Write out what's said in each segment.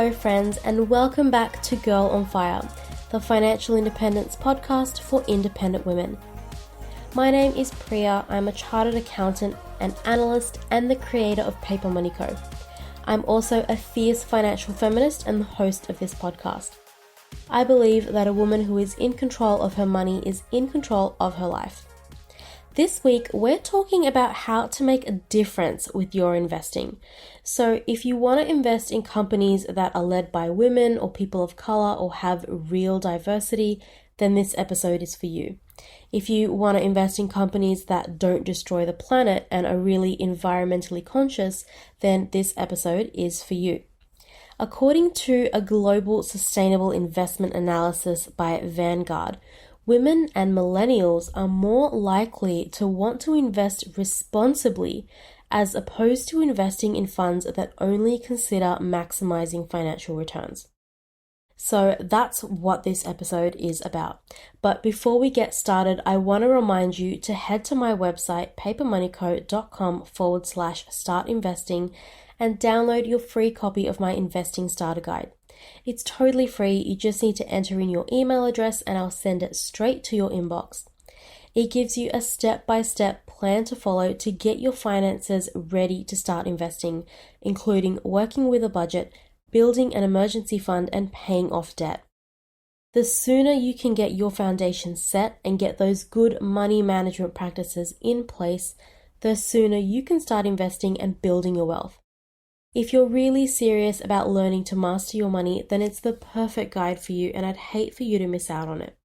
Hello friends, and welcome back to Girl on Fire, the financial independence podcast for independent women. My name is Priya. I'm a chartered accountant, an analyst, and the creator of Paper Money Co. I'm also a fierce financial feminist and the host of this podcast. I believe that a woman who is in control of her money is in control of her life. This week, we're talking about how to make a difference with your investing. So if you want to invest in companies that are led by women or people of color or have real diversity, then this episode is for you. If you want to invest in companies that don't destroy the planet and are really environmentally conscious, then this episode is for you. According to a global sustainable investment analysis by Vanguard, women and millennials are more likely to want to invest responsibly as opposed to investing in funds that only consider maximizing financial returns. So that's what this episode is about. But before we get started, I want to remind you to head to my website, papermoneyco.com/start investing, and download your free copy of my investing starter guide. It's totally free. You just need to enter in your email address and I'll send it straight to your inbox. It gives you a step-by-step plan to follow to get your finances ready to start investing, including working with a budget, building an emergency fund, and paying off debt. The sooner you can get your foundation set and get those good money management practices in place, the sooner you can start investing and building your wealth. If you're really serious about learning to master your money, then it's the perfect guide for you and I'd hate for you to miss out on it.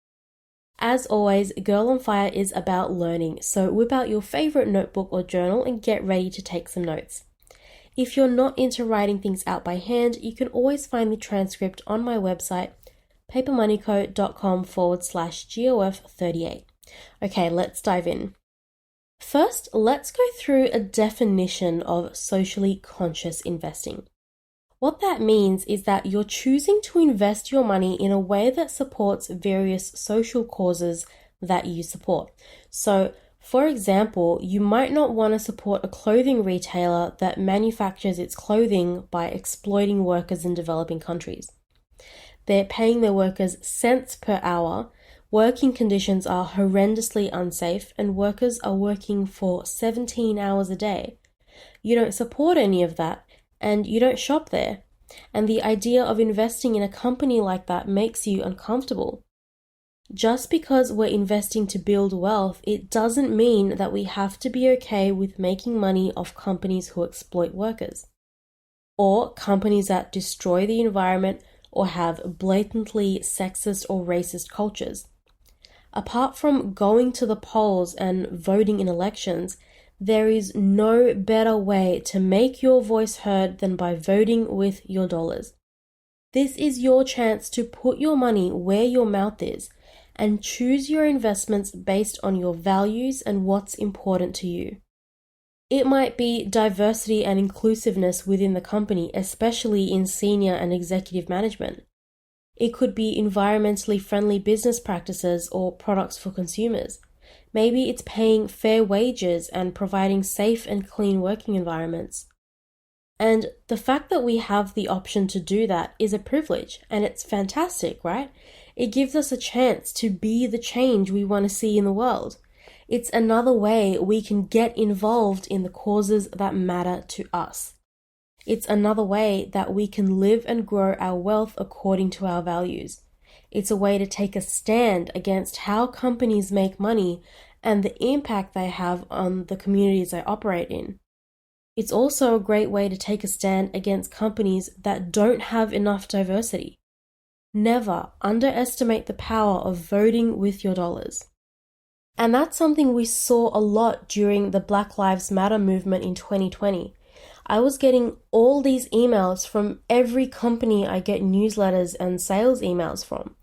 As always, Girl on Fire is about learning, so whip out your favorite notebook or journal and get ready to take some notes. If you're not into writing things out by hand, you can always find the transcript on my website, papermoneyco.com/GOF38. Okay, let's dive in. First, let's go through a definition of socially conscious investing. What that means is that you're choosing to invest your money in a way that supports various social causes that you support. So, for example, you might not want to support a clothing retailer that manufactures its clothing by exploiting workers in developing countries. They're paying their workers cents per hour. Working conditions are horrendously unsafe and workers are working for 17 hours a day. You don't support any of that and you don't shop there. And the idea of investing in a company like that makes you uncomfortable. Just because we're investing to build wealth, it doesn't mean that we have to be okay with making money off companies who exploit workers, or companies that destroy the environment or have blatantly sexist or racist cultures. Apart from going to the polls and voting in elections, there is no better way to make your voice heard than by voting with your dollars. This is your chance to put your money where your mouth is and choose your investments based on your values and what's important to you. It might be diversity and inclusiveness within the company, especially in senior and executive management. It could be environmentally friendly business practices or products for consumers. Maybe it's paying fair wages and providing safe and clean working environments. And the fact that we have the option to do that is a privilege, and it's fantastic, right? It gives us a chance to be the change we want to see in the world. It's another way we can get involved in the causes that matter to us. It's another way that we can live and grow our wealth according to our values. It's a way to take a stand against how companies make money and the impact they have on the communities they operate in. It's also a great way to take a stand against companies that don't have enough diversity. Never underestimate the power of voting with your dollars. And that's something we saw a lot during the Black Lives Matter movement in 2020. I was getting all these emails from every company I get newsletters and sales emails from.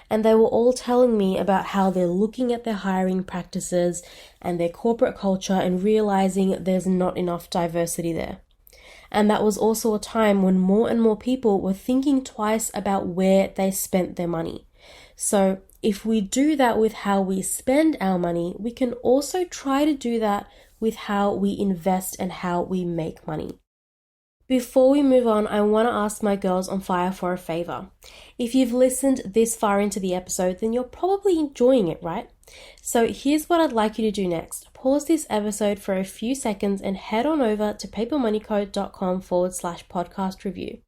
And they were all telling me about how they're looking at their hiring practices and their corporate culture and realizing there's not enough diversity there. And that was also a time when more and more people were thinking twice about where they spent their money. So if we do that with how we spend our money, we can also try to do that with how we invest and how we make money. Before we move on, I want to ask my girls on fire for a favor. If you've listened this far into the episode, then you're probably enjoying it, right? So here's what I'd like you to do next. Pause this episode for a few seconds and head on over to papermoneycode.com/podcast review.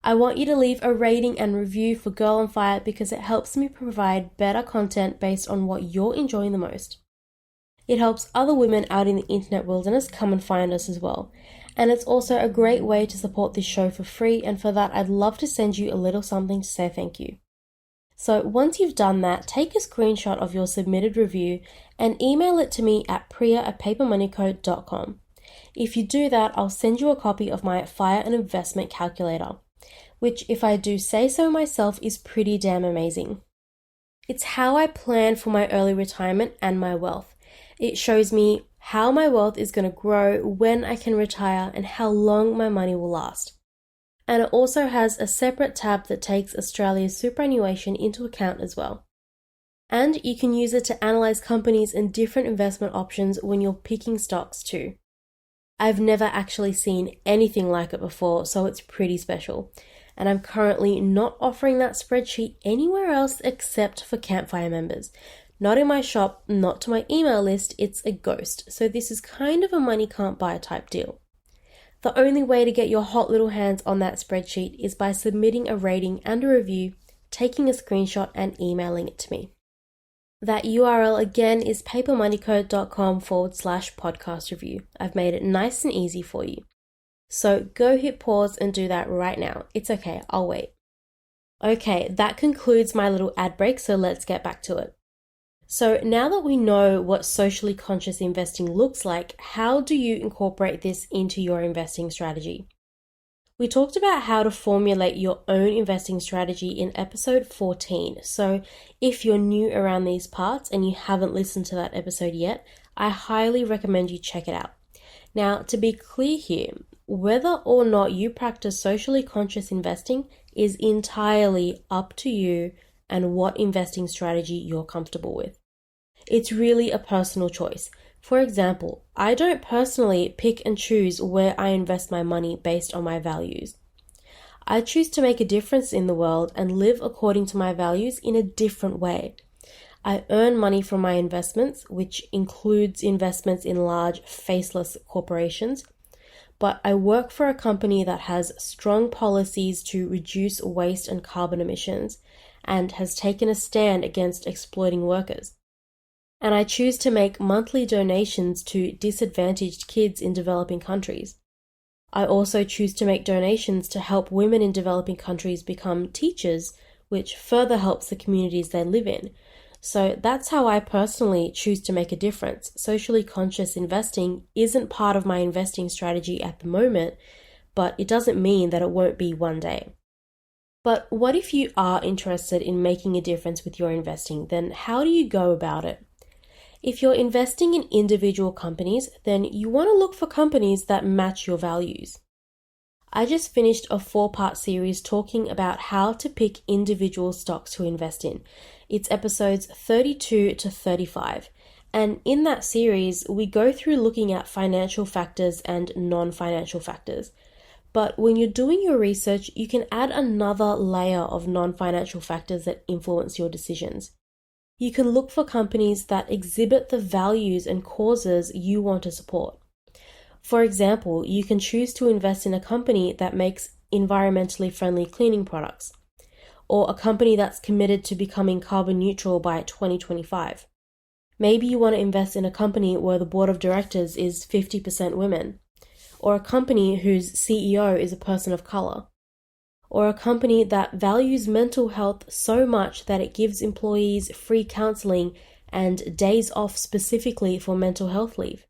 I want you to leave a rating and review for Girl on Fire because it helps me provide better content based on what you're enjoying the most. It helps other women out in the internet wilderness come and find us as well. And it's also a great way to support this show for free, and for that I'd love to send you a little something to say thank you. So once you've done that, take a screenshot of your submitted review and email it to me at priya@papermoneycode.com. If you do that, I'll send you a copy of my Fire and Investment Calculator, which, if I do say so myself, is pretty damn amazing. It's how I plan for my early retirement and my wealth. It shows me how my wealth is going to grow, when I can retire, and how long my money will last. And it also has a separate tab that takes Australia's superannuation into account as well. And you can use it to analyze companies and different investment options when you're picking stocks too. I've never actually seen anything like it before, so it's pretty special. And I'm currently not offering that spreadsheet anywhere else except for Campfire members. Not in my shop, not to my email list, it's a ghost. So this is kind of a money can't buy type deal. The only way to get your hot little hands on that spreadsheet is by submitting a rating and a review, taking a screenshot and emailing it to me. That URL again is papermoneycode.com/podcast review. I've made it nice and easy for you. So go hit pause and do that right now. It's okay, I'll wait. Okay, that concludes my little ad break, so let's get back to it. So now that we know what socially conscious investing looks like, how do you incorporate this into your investing strategy? We talked about how to formulate your own investing strategy in episode 14. So if you're new around these parts and you haven't listened to that episode yet, I highly recommend you check it out. Now, to be clear here, whether or not you practice socially conscious investing is entirely up to you and what investing strategy you're comfortable with. It's really a personal choice. For example, I don't personally pick and choose where I invest my money based on my values. I choose to make a difference in the world and live according to my values in a different way. I earn money from my investments, which includes investments in large, faceless corporations, but I work for a company that has strong policies to reduce waste and carbon emissions and has taken a stand against exploiting workers. And I choose to make monthly donations to disadvantaged kids in developing countries. I also choose to make donations to help women in developing countries become teachers, which further helps the communities they live in. So that's how I personally choose to make a difference. Socially conscious investing isn't part of my investing strategy at the moment, but it doesn't mean that it won't be one day. But what if you are interested in making a difference with your investing? Then how do you go about it? If you're investing in individual companies, then you want to look for companies that match your values. I just finished a 4-part series talking about how to pick individual stocks to invest in. It's episodes 32 to 35. And in that series, we go through looking at financial factors and non-financial factors. But when you're doing your research, you can add another layer of non-financial factors that influence your decisions. You can look for companies that exhibit the values and causes you want to support. For example, you can choose to invest in a company that makes environmentally friendly cleaning products, or a company that's committed to becoming carbon neutral by 2025. Maybe you want to invest in a company where the board of directors is 50% women, or a company whose CEO is a person of color, or a company that values mental health so much that it gives employees free counseling and days off specifically for mental health leave.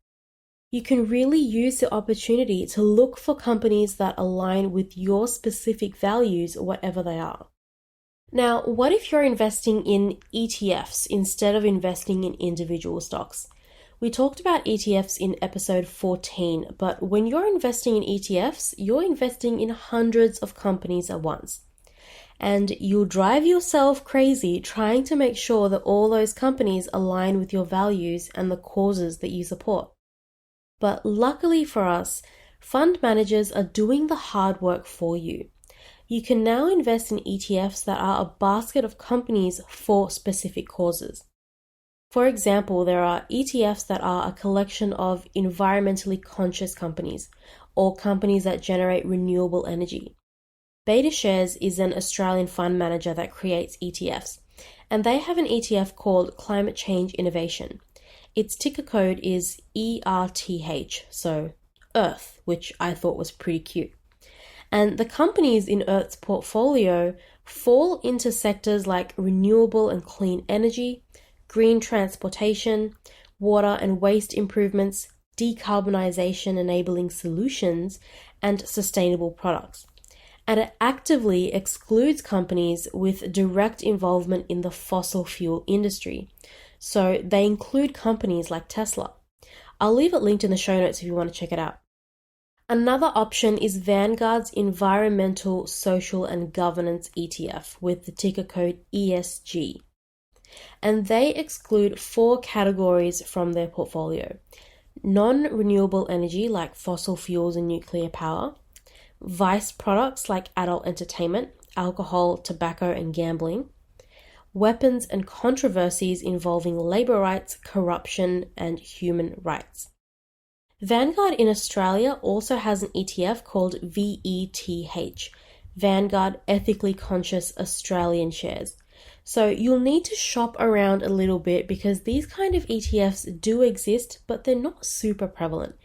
You can really use the opportunity to look for companies that align with your specific values, whatever they are. Now, what if you're investing in ETFs instead of investing in individual stocks? We talked about ETFs in episode 14, but when you're investing in ETFs, you're investing in hundreds of companies at once. And you'll drive yourself crazy trying to make sure that all those companies align with your values and the causes that you support. But luckily for us, Fund managers are doing the hard work for you. You can now invest in ETFs that are a basket of companies for specific causes. For example, there are ETFs that are a collection of environmentally conscious companies or companies that generate renewable energy. BetaShares is an Australian fund manager that creates ETFs, and they have an ETF called Climate Change Innovation. Its ticker code is ERTH, so Earth, which I thought was pretty cute. And the companies in Earth's portfolio fall into sectors like renewable and clean energy, green transportation, water and waste improvements, decarbonization enabling solutions, and sustainable products. And it actively excludes companies with direct involvement in the fossil fuel industry. So they include companies like Tesla. I'll leave it linked in the show notes if you want to check it out. Another option is Vanguard's Environmental, Social and Governance ETF with the ticker code ESG. And they exclude 4 categories from their portfolio: non-renewable energy like fossil fuels and nuclear power, vice products like adult entertainment, alcohol, tobacco and gambling, weapons and controversies involving labor rights, corruption and human rights. Vanguard in Australia also has an ETF called VETH, Vanguard Ethically Conscious Australian Shares. So you'll need to shop around a little bit because these kind of ETFs do exist, but they're not super prevalent.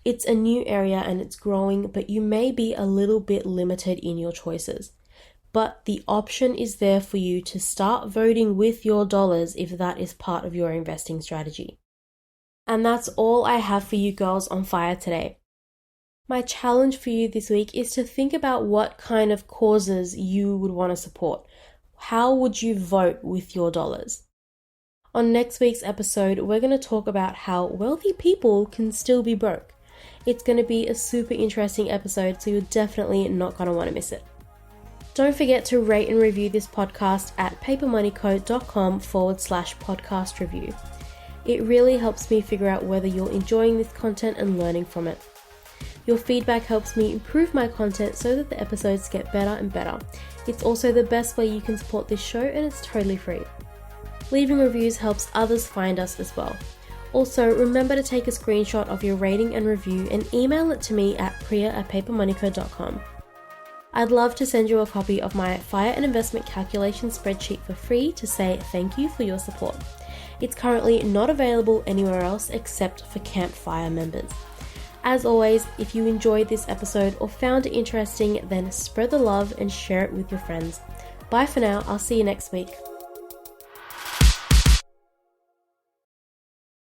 It's a new area and it's growing, but you may be a little bit limited in your choices. But the option is there for you to start voting with your dollars if that is part of your investing strategy. And that's all I have for you girls on fire today. My challenge for you this week is to think about what kind of causes you would want to support. How would you vote with your dollars? On next week's episode, we're going to talk about how wealthy people can still be broke. It's going to be a super interesting episode, so you're definitely not going to want to miss it. Don't forget to rate and review this podcast at papermoneyco.com/podcast review. It really helps me figure out whether you're enjoying this content and learning from it. Your feedback helps me improve my content so that the episodes get better and better. It's also the best way you can support this show, and it's totally free. Leaving reviews helps others find us as well. Also, remember to take a screenshot of your rating and review and email it to me at priya@papermoneyco.com. I'd love to send you a copy of my FIRE and investment calculation spreadsheet for free to say thank you for your support. It's currently not available anywhere else except for Campfire members. As always, if you enjoyed this episode or found it interesting, then spread the love and share it with your friends. Bye for now, I'll see you next week.